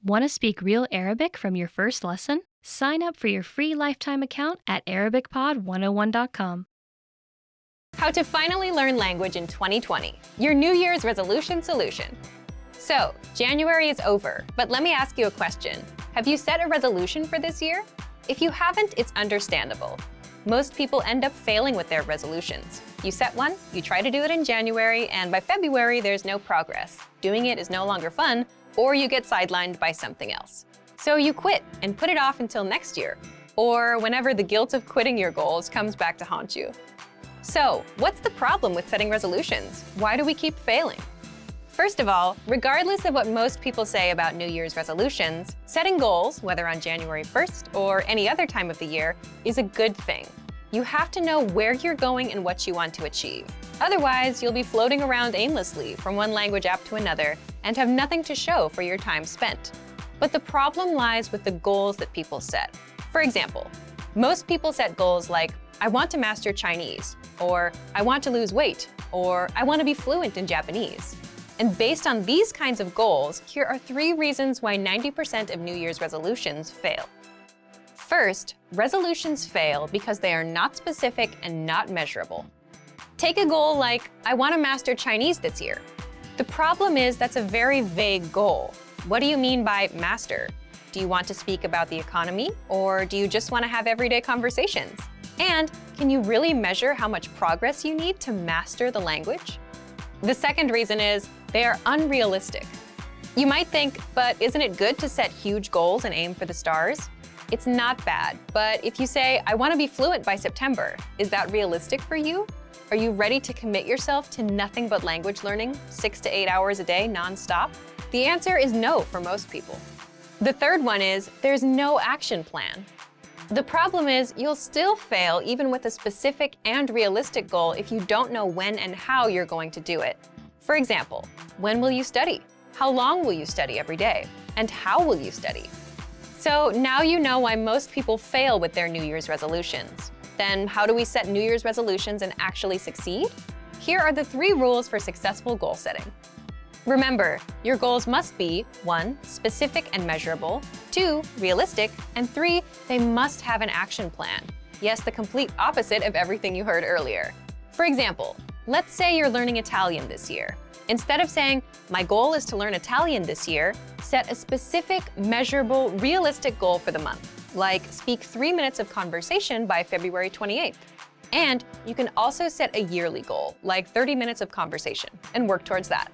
Want to speak real Arabic from your first lesson? Sign up for your free lifetime account at ArabicPod101.com. How to finally learn language in 2020, your New Year's resolution solution. So, January is over, but let me ask you a question. Have you set a resolution for this year? If you haven't, it's understandable. Most people end up failing with their resolutions. You set one, you try to do it in January, and by February, there's no progress. Doing it is no longer fun, or you get sidelined by something else. So you quit and put it off until next year, or whenever the guilt of quitting your goals comes back to haunt you. So, what's the problem with setting resolutions? Why do we keep failing? First of all, regardless of what most people say about New Year's resolutions, setting goals, whether on January 1st or any other time of the year, is a good thing. You have to know where you're going and what you want to achieve. Otherwise, you'll be floating around aimlessly from one language app to another and have nothing to show for your time spent. But the problem lies with the goals that people set. For example, most people set goals like, I want to master Chinese, or I want to lose weight, or I want to be fluent in Japanese. And based on these kinds of goals, here are 3 reasons why 90% of New Year's resolutions fail. First, resolutions fail because they are not specific and not measurable. Take a goal like, I want to master Chinese this year. The problem is that's a very vague goal. What do you mean by master? Do you want to speak about the economy, or do you just want to have everyday conversations? And can you really measure how much progress you need to master the language? The second reason is they are unrealistic. You might think, but isn't it good to set huge goals and aim for the stars? It's not bad, but if you say, I want to be fluent by September, is that realistic for you? Are you ready to commit yourself to nothing but language learning, 6 to 8 hours a day nonstop? The answer is no for most people. The third one is there's no action plan. The problem is you'll still fail even with a specific and realistic goal if you don't know when and how you're going to do it. For example, when will you study? How long will you study every day? And how will you study? So now you know why most people fail with their New Year's resolutions. Then how do we set New Year's resolutions and actually succeed? Here are the 3 rules for successful goal setting. Remember, your goals must be 1. Specific and measurable, 2. Realistic, and 3. They must have an action plan. Yes, the complete opposite of everything you heard earlier. For example, let's say you're learning Italian this year. Instead of saying, my goal is to learn Italian this year, set a specific, measurable, realistic goal for the month, like speak 3 minutes of conversation by February 28th. And you can also set a yearly goal, like 30 minutes of conversation, and work towards that.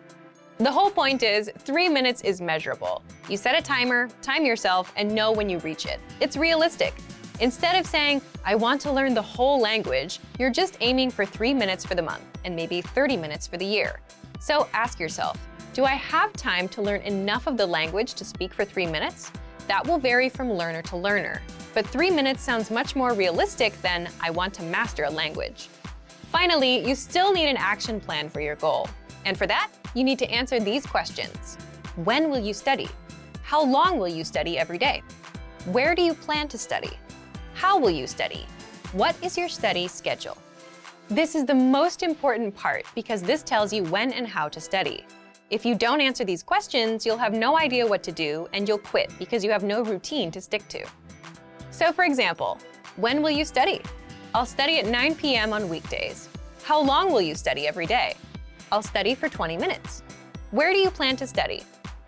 The whole point is 3 minutes is measurable. You set a timer, time yourself, and know when you reach it. It's realistic. Instead of saying, I want to learn the whole language, you're just aiming for 3 minutes for the month, and maybe 30 minutes for the year. So ask yourself, do I have time to learn enough of the language to speak for 3 minutes? That will vary from learner to learner. But 3 minutes sounds much more realistic than, I want to master a language. Finally, you still need an action plan for your goal. And for that, you need to answer these questions. When will you study? How long will you study every day? Where do you plan to study? How will you study? What is your study schedule? This is the most important part because this tells you when and how to study. If you don't answer these questions, you'll have no idea what to do and you'll quit because you have no routine to stick to. So for example, when will you study? I'll study at 9 p.m. on weekdays. How long will you study every day? I'll study for 20 minutes. Where do you plan to study?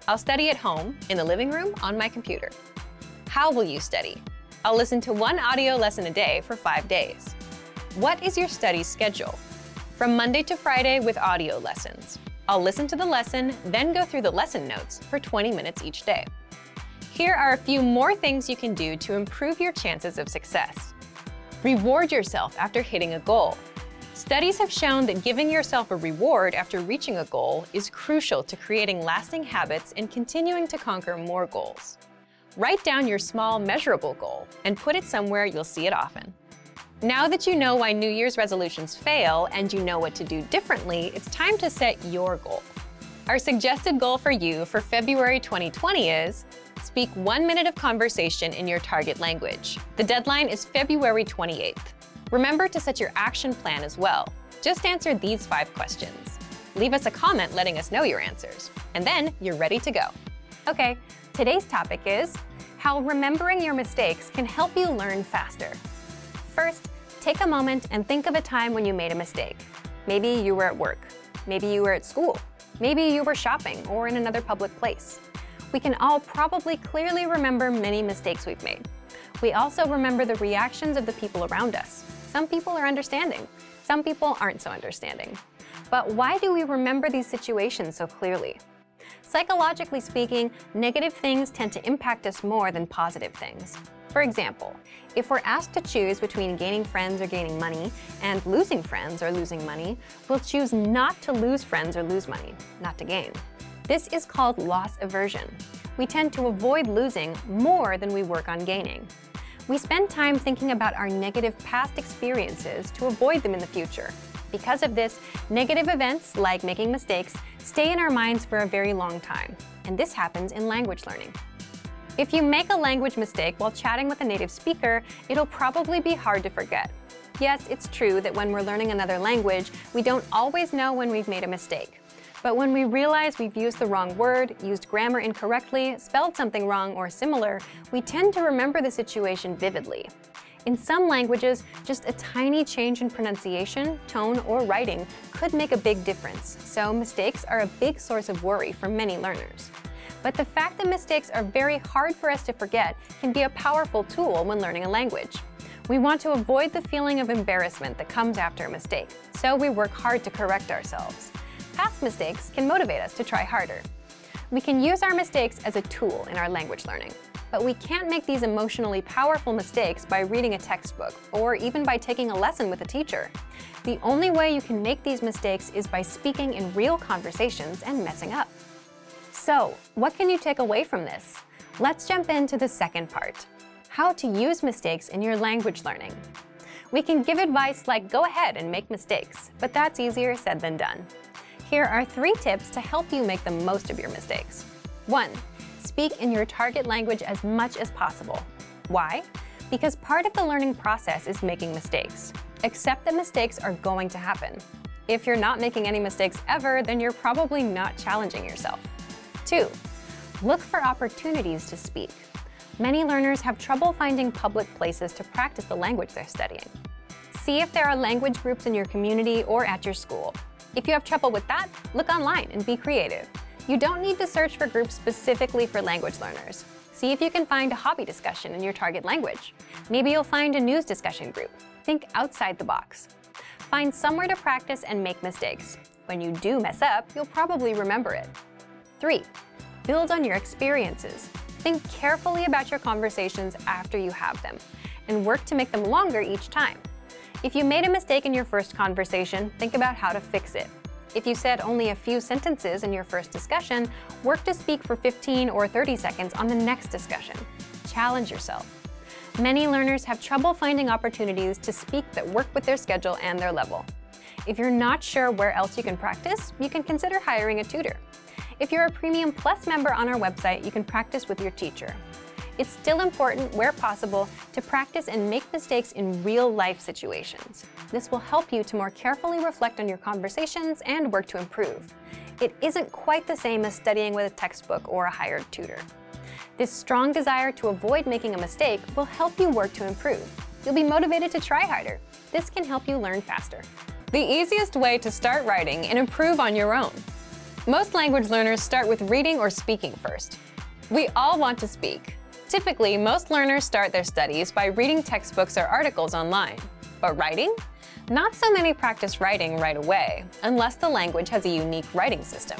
I'll study at home, in the living room, on my computer. How will you study? I'll listen to 1 audio lesson a day for 5 days. What is your study schedule? From Monday to Friday with audio lessons. I'll listen to the lesson, then go through the lesson notes for 20 minutes each day. Here are a few more things you can do to improve your chances of success. Reward yourself after hitting a goal. Studies have shown that giving yourself a reward after reaching a goal is crucial to creating lasting habits and continuing to conquer more goals. Write down your small, measurable goal and put it somewhere you'll see it often. Now that you know why New Year's resolutions fail and you know what to do differently, it's time to set your goal. Our suggested goal for you for February 2020 is speak 1 minute of conversation in your target language. The deadline is February 28th. Remember to set your action plan as well. Just answer these 5 questions. Leave us a comment letting us know your answers, and then you're ready to go. Okay, Today's topic is how remembering your mistakes can help you learn faster. First, take a moment and think of a time when you made a mistake. Maybe you were at work, maybe you were at school, maybe you were shopping or in another public place. We can all probably clearly remember many mistakes we've made. We also remember the reactions of the people around us. Some people are understanding, some people aren't so understanding. But why do we remember these situations so clearly? Psychologically speaking, negative things tend to impact us more than positive things. For example, if we're asked to choose between gaining friends or gaining money and losing friends or losing money, we'll choose not to lose friends or lose money, not to gain. This is called loss aversion. We tend to avoid losing more than we work on gaining. We spend time thinking about our negative past experiences to avoid them in the future. Because of this, negative events, like making mistakes, stay in our minds for a very long time. And this happens in language learning. If you make a language mistake while chatting with a native speaker, it'll probably be hard to forget. Yes, it's true that when we're learning another language, we don't always know when we've made a mistake. But when we realize we've used the wrong word, used grammar incorrectly, spelled something wrong or similar, we tend to remember the situation vividly. In some languages, just a tiny change in pronunciation, tone, or writing could make a big difference, so mistakes are a big source of worry for many learners. But the fact that mistakes are very hard for us to forget can be a powerful tool when learning a language. We want to avoid the feeling of embarrassment that comes after a mistake, so we work hard to correct ourselves. Past mistakes can motivate us to try harder. We can use our mistakes as a tool in our language learning. But we can't make these emotionally powerful mistakes by reading a textbook or even by taking a lesson with a teacher. The only way you can make these mistakes is by speaking in real conversations and messing up. So, what can you take away from this? Let's jump into the second part: how to use mistakes in your language learning. We can give advice like go ahead and make mistakes, but that's easier said than done. Here are 3 tips to help you make the most of your mistakes. 1. Speak in your target language as much as possible. Why? Because part of the learning process is making mistakes. Accept that mistakes are going to happen. If you're not making any mistakes ever, then you're probably not challenging yourself. 2. Look for opportunities to speak. Many learners have trouble finding public places to practice the language they're studying. See if there are language groups in your community or at your school. If you have trouble with that, look online and be creative. You don't need to search for groups specifically for language learners. See if you can find a hobby discussion in your target language. Maybe you'll find a news discussion group. Think outside the box. Find somewhere to practice and make mistakes. When you do mess up, you'll probably remember it. 3. Build on your experiences. Think carefully about your conversations after you have them, and work to make them longer each time. If you made a mistake in your first conversation, think about how to fix it. If you said only a few sentences in your first discussion, work to speak for 15 or 30 seconds on the next discussion. Challenge yourself. Many learners have trouble finding opportunities to speak that work with their schedule and their level. If you're not sure where else you can practice, you can consider hiring a tutor. If you're a Premium Plus member on our website, you can practice with your teacher. It's still important, where possible, to practice and make mistakes in real-life situations. This will help you to more carefully reflect on your conversations and work to improve. It isn't quite the same as studying with a textbook or a hired tutor. This strong desire to avoid making a mistake will help you work to improve. You'll be motivated to try harder. This can help you learn faster. The easiest way to start writing and improve on your own. Most language learners start with reading or speaking first. We all want to speak. Typically, most learners start their studies by reading textbooks or articles online. But writing? Not so many practice writing right away, unless the language has a unique writing system.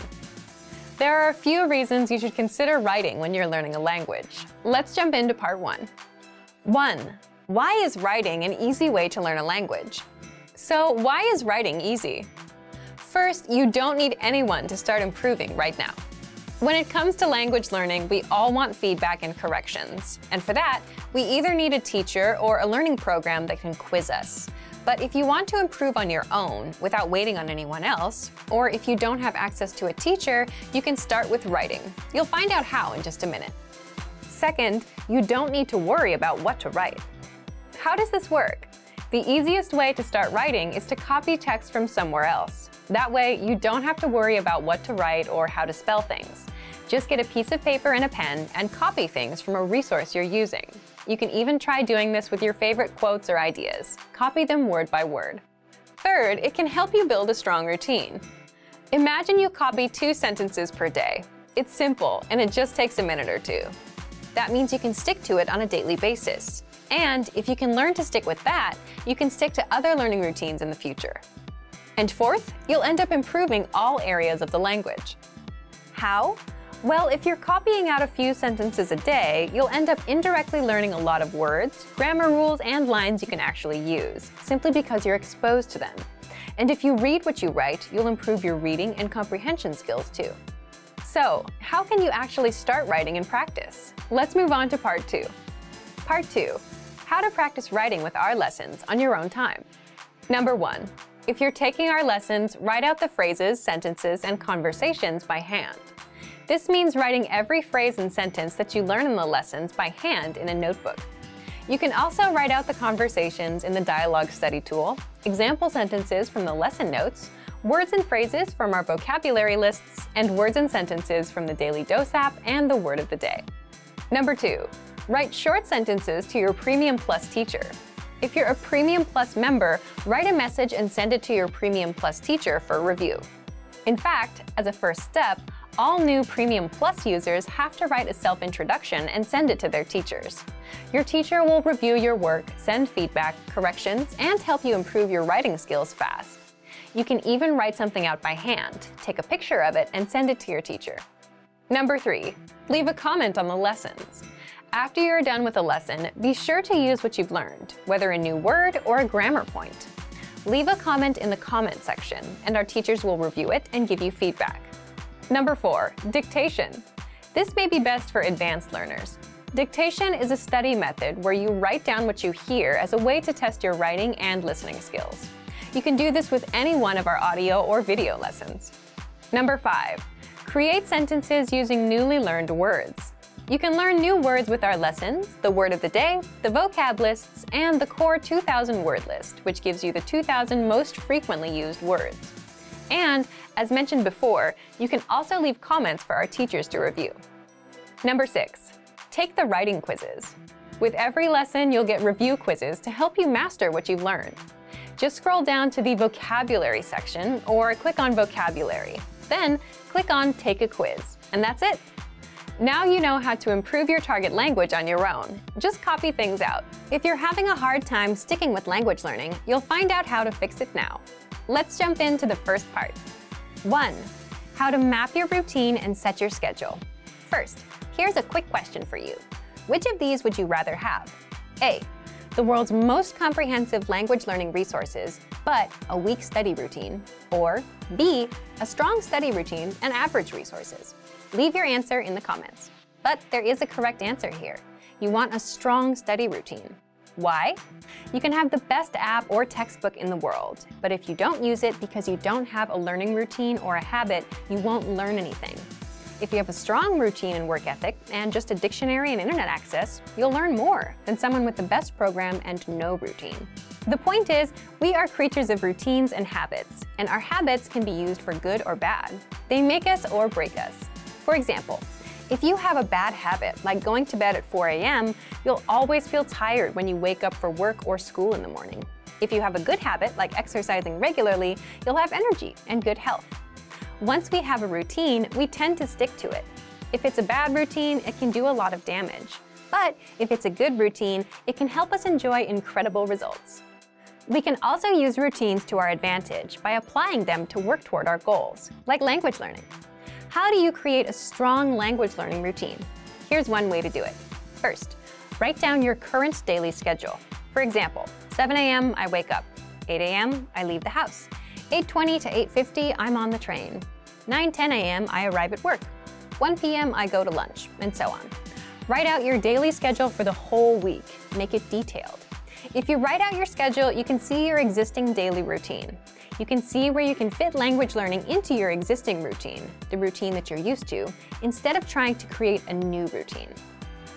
There are a few reasons you should consider writing when you're learning a language. Let's jump into part 1. 1. Why is writing an easy way to learn a language? So, why is writing easy? First, you don't need anyone to start improving right now. When it comes to language learning, we all want feedback and corrections. And for that, we either need a teacher or a learning program that can quiz us. But if you want to improve on your own without waiting on anyone else, or if you don't have access to a teacher, you can start with writing. You'll find out how in just a minute. Second, you don't need to worry about what to write. How does this work? The easiest way to start writing is to copy text from somewhere else. That way, you don't have to worry about what to write or how to spell things. Just get a piece of paper and a pen and copy things from a resource you're using. You can even try doing this with your favorite quotes or ideas. Copy them word by word. Third, it can help you build a strong routine. Imagine you copy 2 sentences per day. It's simple, and it just takes a minute or 2. That means you can stick to it on a daily basis. And if you can learn to stick with that, you can stick to other learning routines in the future. And fourth, you'll end up improving all areas of the language. How? Well, if you're copying out a few sentences a day, you'll end up indirectly learning a lot of words, grammar rules, and lines you can actually use, simply because you're exposed to them. And if you read what you write, you'll improve your reading and comprehension skills too. So, how can you actually start writing in practice? Let's move on to part 2. Part 2. How to practice writing with our lessons on your own time. Number 1. If you're taking our lessons, write out the phrases, sentences, and conversations by hand. This means writing every phrase and sentence that you learn in the lessons by hand in a notebook. You can also write out the conversations in the dialogue study tool, example sentences from the lesson notes, words and phrases from our vocabulary lists, and words and sentences from the Daily Dose app and the Word of the Day. Number 2. Write short sentences to your Premium Plus teacher. If you're a Premium Plus member, write a message and send it to your Premium Plus teacher for review. In fact, as a first step, all new Premium Plus users have to write a self-introduction and send it to their teachers. Your teacher will review your work, send feedback, corrections, and help you improve your writing skills fast. You can even write something out by hand, take a picture of it, and send it to your teacher. Number 3. Leave a comment on the lessons. After you're done with a lesson, be sure to use what you've learned, whether a new word or a grammar point. Leave a comment in the comment section, and our teachers will review it and give you feedback. Number 4. Dictation. This may be best for advanced learners. Dictation is a study method where you write down what you hear as a way to test your writing and listening skills. You can do this with any one of our audio or video lessons. Number 5. Create sentences using newly learned words. You can learn new words with our lessons, the Word of the Day, the vocab lists, and the core 2000 word list, which gives you the 2000 most frequently used words. And, as mentioned before, you can also leave comments for our teachers to review. Number 6. Take the writing quizzes. With every lesson, you'll get review quizzes to help you master what you've learned. Just scroll down to the vocabulary section or click on vocabulary. Then, click on Take a Quiz, and that's it. Now you know how to improve your target language on your own. Just copy things out. If you're having a hard time sticking with language learning, you'll find out how to fix it now. Let's jump into the first part. 1. How to map your routine and set your schedule. First, here's a quick question for you. Which of these would you rather have? A. The world's most comprehensive language learning resources, but a weak study routine. Or B. A strong study routine and average resources. Leave your answer in the comments. But there is a correct answer here. You want a strong study routine. Why? You can have the best app or textbook in the world, but if you don't use it because you don't have a learning routine or a habit, you won't learn anything. If you have a strong routine and work ethic and just a dictionary and internet access, you'll learn more than someone with the best program and no routine. The point is, we are creatures of routines and habits, and our habits can be used for good or bad. They make us or break us. For example, if you have a bad habit, like going to bed at 4 a.m., you'll always feel tired when you wake up for work or school in the morning. If you have a good habit, like exercising regularly, you'll have energy and good health. Once we have a routine, we tend to stick to it. If it's a bad routine, it can do a lot of damage. But if it's a good routine, it can help us enjoy incredible results. We can also use routines to our advantage by applying them to work toward our goals, like language learning. How do you create a strong language learning routine? Here's one way to do it. First, write down your current daily schedule. For example, 7 a.m. I wake up. 8 a.m. I leave the house. 8:20 to 8:50 I'm on the train. 9:10 a.m. I arrive at work. 1 p.m. I go to lunch, and so on. Write out your daily schedule for the whole week. Make it detailed. If you write out your schedule, you can see your existing daily routine. You can see where you can fit language learning into your existing routine, the routine that you're used to, instead of trying to create a new routine.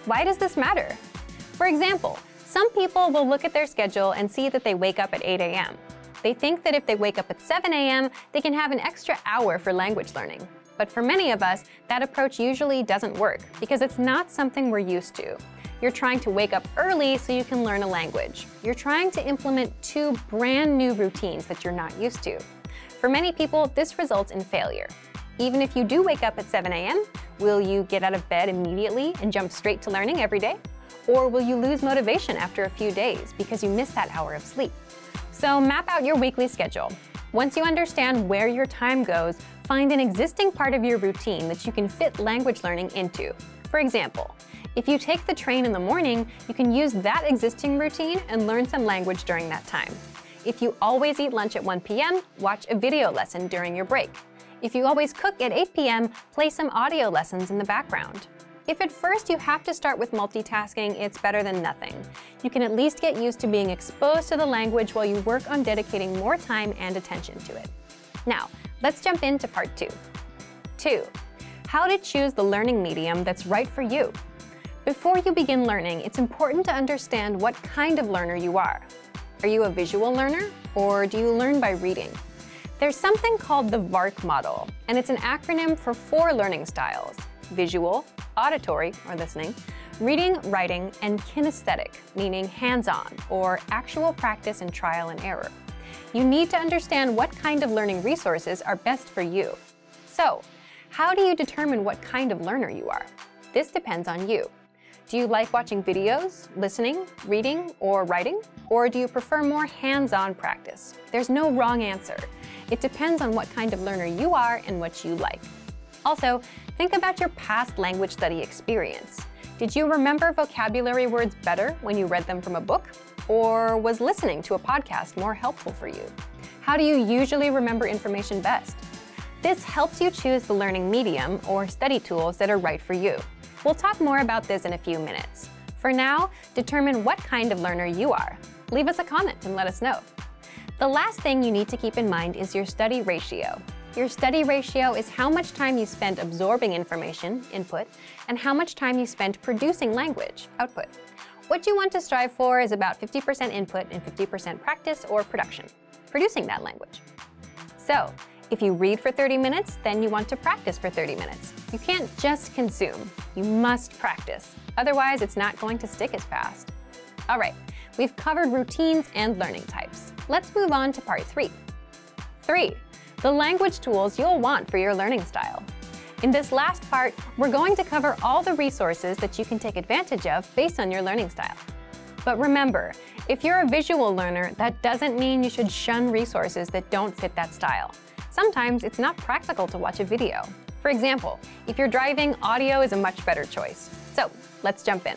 Why does this matter? For example, some people will look at their schedule and see that they wake up at 8 a.m. They think that if they wake up at 7 a.m., they can have an extra hour for language learning. But for many of us, that approach usually doesn't work because it's not something we're used to. You're trying to wake up early so you can learn a language. You're trying to implement two brand new routines that you're not used to. For many people, this results in failure. Even if you do wake up at 7 a.m., will you get out of bed immediately and jump straight to learning every day? Or will you lose motivation after a few days because you missed that hour of sleep? So map out your weekly schedule. Once you understand where your time goes, find an existing part of your routine that you can fit language learning into. For example, if you take the train in the morning, you can use that existing routine and learn some language during that time. If you always eat lunch at 1 p.m., watch a video lesson during your break. If you always cook at 8 p.m., play some audio lessons in the background. If at first you have to start with multitasking, it's better than nothing. You can at least get used to being exposed to the language while you work on dedicating more time and attention to it. Now, let's jump into part 2. 2. How to choose the learning medium that's right for you. Before you begin learning, it's important to understand what kind of learner you are. Are you a visual learner, or do you learn by reading? There's something called the VARK model, and it's an acronym for 4 learning styles: visual, auditory, or listening, reading, writing, and kinesthetic, meaning hands-on, or actual practice and trial and error. You need to understand what kind of learning resources are best for you. So, how do you determine what kind of learner you are? This depends on you. Do you like watching videos, listening, reading, or writing? Or do you prefer more hands-on practice? There's no wrong answer. It depends on what kind of learner you are and what you like. Also, think about your past language study experience. Did you remember vocabulary words better when you read them from a book? Or was listening to a podcast more helpful for you? How do you usually remember information best? This helps you choose the learning medium or study tools that are right for you. We'll talk more about this in a few minutes. For now, determine what kind of learner you are. Leave us a comment and let us know. The last thing you need to keep in mind is your study ratio. Your study ratio is how much time you spend absorbing information, input, and how much time you spend producing language, output. What you want to strive for is about 50% input and 50% practice or production, producing that language. So, if you read for 30 minutes, then you want to practice for 30 minutes. You can't just consume, you must practice. Otherwise, it's not going to stick as fast. All right, we've covered routines and learning types. Let's move on to part 3. 3. The language tools you'll want for your learning style. In this last part, we're going to cover all the resources that you can take advantage of based on your learning style. But remember, if you're a visual learner, that doesn't mean you should shun resources that don't fit that style. Sometimes it's not practical to watch a video. For example, if you're driving, audio is a much better choice. So let's jump in.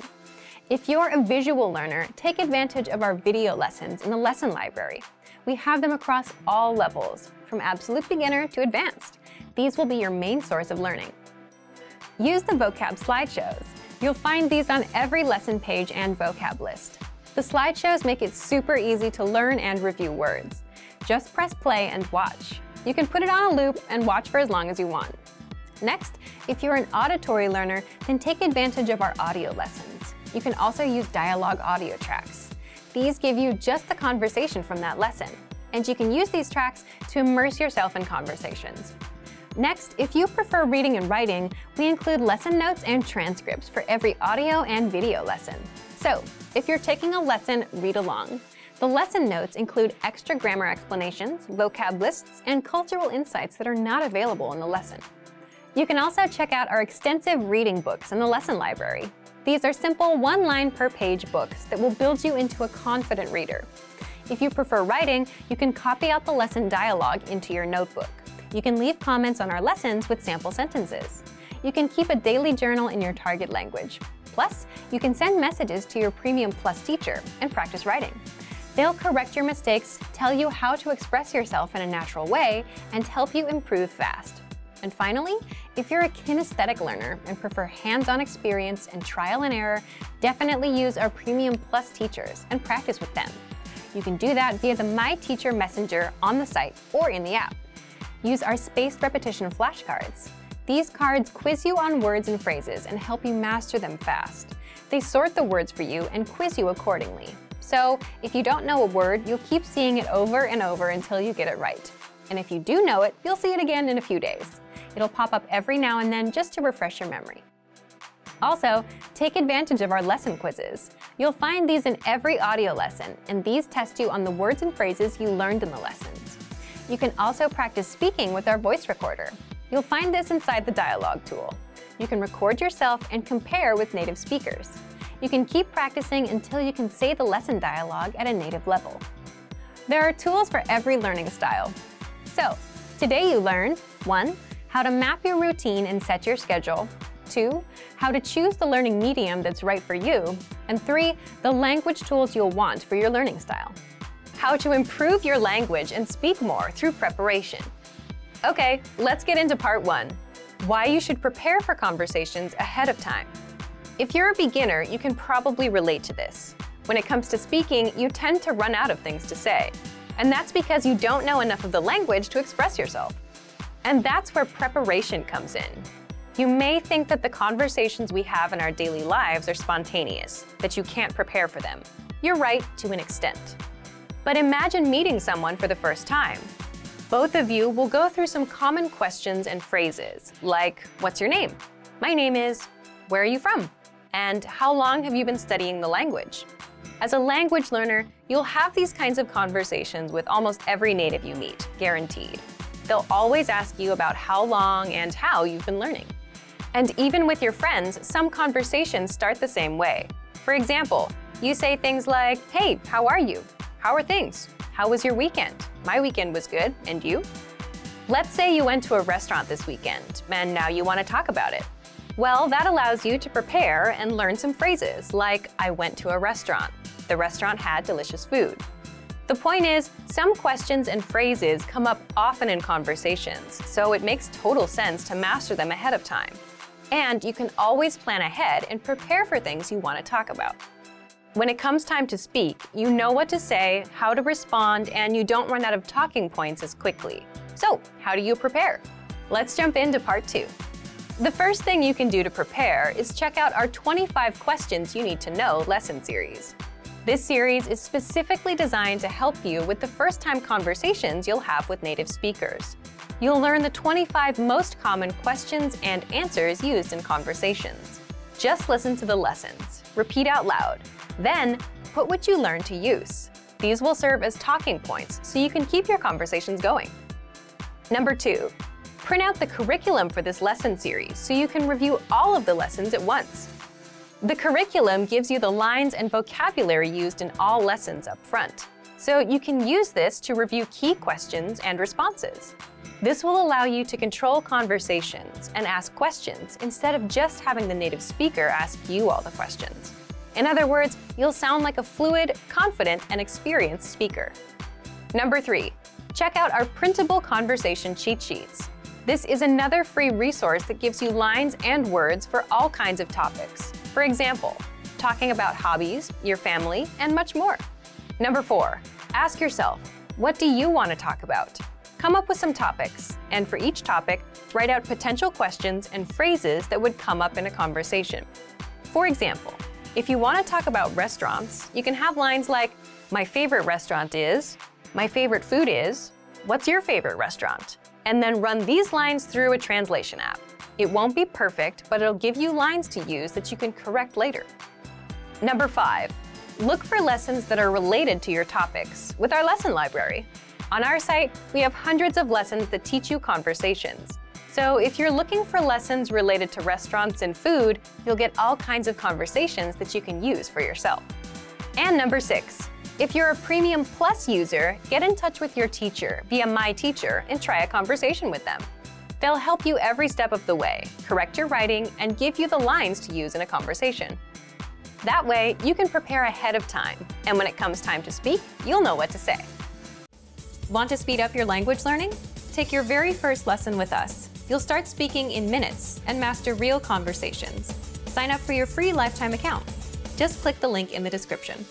If you're a visual learner, take advantage of our video lessons in the lesson library. We have them across all levels, from absolute beginner to advanced. These will be your main source of learning. Use the vocab slideshows. You'll find these on every lesson page and vocab list. The slideshows make it super easy to learn and review words. Just press play and watch. You can put it on a loop and watch for as long as you want. Next, if you're an auditory learner, then take advantage of our audio lessons. You can also use dialogue audio tracks. These give you just the conversation from that lesson, and you can use these tracks to immerse yourself in conversations. Next, if you prefer reading and writing, we include lesson notes and transcripts for every audio and video lesson. So, if you're taking a lesson, read along. The lesson notes include extra grammar explanations, vocab lists, and cultural insights that are not available in the lesson. You can also check out our extensive reading books in the lesson library. These are simple one-line per page books that will build you into a confident reader. If you prefer writing, you can copy out the lesson dialogue into your notebook. You can leave comments on our lessons with sample sentences. You can keep a daily journal in your target language. Plus, you can send messages to your Premium Plus teacher and practice writing. They'll correct your mistakes, tell you how to express yourself in a natural way, and help you improve fast. And finally, if you're a kinesthetic learner and prefer hands-on experience and trial and error, definitely use our Premium Plus teachers and practice with them. You can do that via the My Teacher Messenger on the site or in the app. Use our spaced repetition flashcards. These cards quiz you on words and phrases and help you master them fast. They sort the words for you and quiz you accordingly. So, if you don't know a word, you'll keep seeing it over and over until you get it right. And if you do know it, you'll see it again in a few days. It'll pop up every now and then just to refresh your memory. Also, take advantage of our lesson quizzes. You'll find these in every audio lesson, and these test you on the words and phrases you learned in the lessons. You can also practice speaking with our voice recorder. You'll find this inside the dialogue tool. You can record yourself and compare with native speakers. You can keep practicing until you can say the lesson dialogue at a native level. There are tools for every learning style. So, today you learned 1. How to map your routine and set your schedule. 2. How to choose the learning medium that's right for you. And 3. The language tools you'll want for your learning style. How to improve your language and speak more through preparation. Okay, let's get into part 1. Why you should prepare for conversations ahead of time. If you're a beginner, you can probably relate to this. When it comes to speaking, you tend to run out of things to say. And that's because you don't know enough of the language to express yourself. And that's where preparation comes in. You may think that the conversations we have in our daily lives are spontaneous, that you can't prepare for them. You're right to an extent. But imagine meeting someone for the first time. Both of you will go through some common questions and phrases, like, what's your name? My name is, where are you from? And how long have you been studying the language? As a language learner, you'll have these kinds of conversations with almost every native you meet, guaranteed. They'll always ask you about how long and how you've been learning. And even with your friends, some conversations start the same way. For example, you say things like, hey, how are you? How are things? How was your weekend? My weekend was good, and you? Let's say you went to a restaurant this weekend, and now you want to talk about it. Well, that allows you to prepare and learn some phrases like, I went to a restaurant. The restaurant had delicious food. The point is, some questions and phrases come up often in conversations, so it makes total sense to master them ahead of time. And you can always plan ahead and prepare for things you want to talk about. When it comes time to speak, you know what to say, how to respond, and you don't run out of talking points as quickly. So, how do you prepare? Let's jump into part 2. The first thing you can do to prepare is check out our 25 Questions You Need to Know lesson series. This series is specifically designed to help you with the first-time conversations you'll have with native speakers. You'll learn the 25 most common questions and answers used in conversations. Just listen to the lessons, repeat out loud, then put what you learned to use. These will serve as talking points so you can keep your conversations going. Number 2, print out the curriculum for this lesson series so you can review all of the lessons at once. The curriculum gives you the lines and vocabulary used in all lessons up front, so you can use this to review key questions and responses. This will allow you to control conversations and ask questions instead of just having the native speaker ask you all the questions. In other words, you'll sound like a fluid, confident, and experienced speaker. Number 3, check out our printable conversation cheat sheets. This is another free resource that gives you lines and words for all kinds of topics. For example, talking about hobbies, your family, and much more. Number 4, ask yourself, what do you want to talk about? Come up with some topics, and for each topic, write out potential questions and phrases that would come up in a conversation. For example, if you want to talk about restaurants, you can have lines like, my favorite restaurant is, my favorite food is, what's your favorite restaurant? And then run these lines through a translation app. It won't be perfect, but it'll give you lines to use that you can correct later. Number 5, look for lessons that are related to your topics with our lesson library. On our site, we have hundreds of lessons that teach you conversations. So if you're looking for lessons related to restaurants and food, you'll get all kinds of conversations that you can use for yourself. And number 6, if you're a Premium Plus user, get in touch with your teacher via My Teacher and try a conversation with them. They'll help you every step of the way, correct your writing, and give you the lines to use in a conversation. That way, you can prepare ahead of time, and when it comes time to speak, you'll know what to say. Want to speed up your language learning? Take your very first lesson with us. You'll start speaking in minutes and master real conversations. Sign up for your free lifetime account. Just click the link in the description.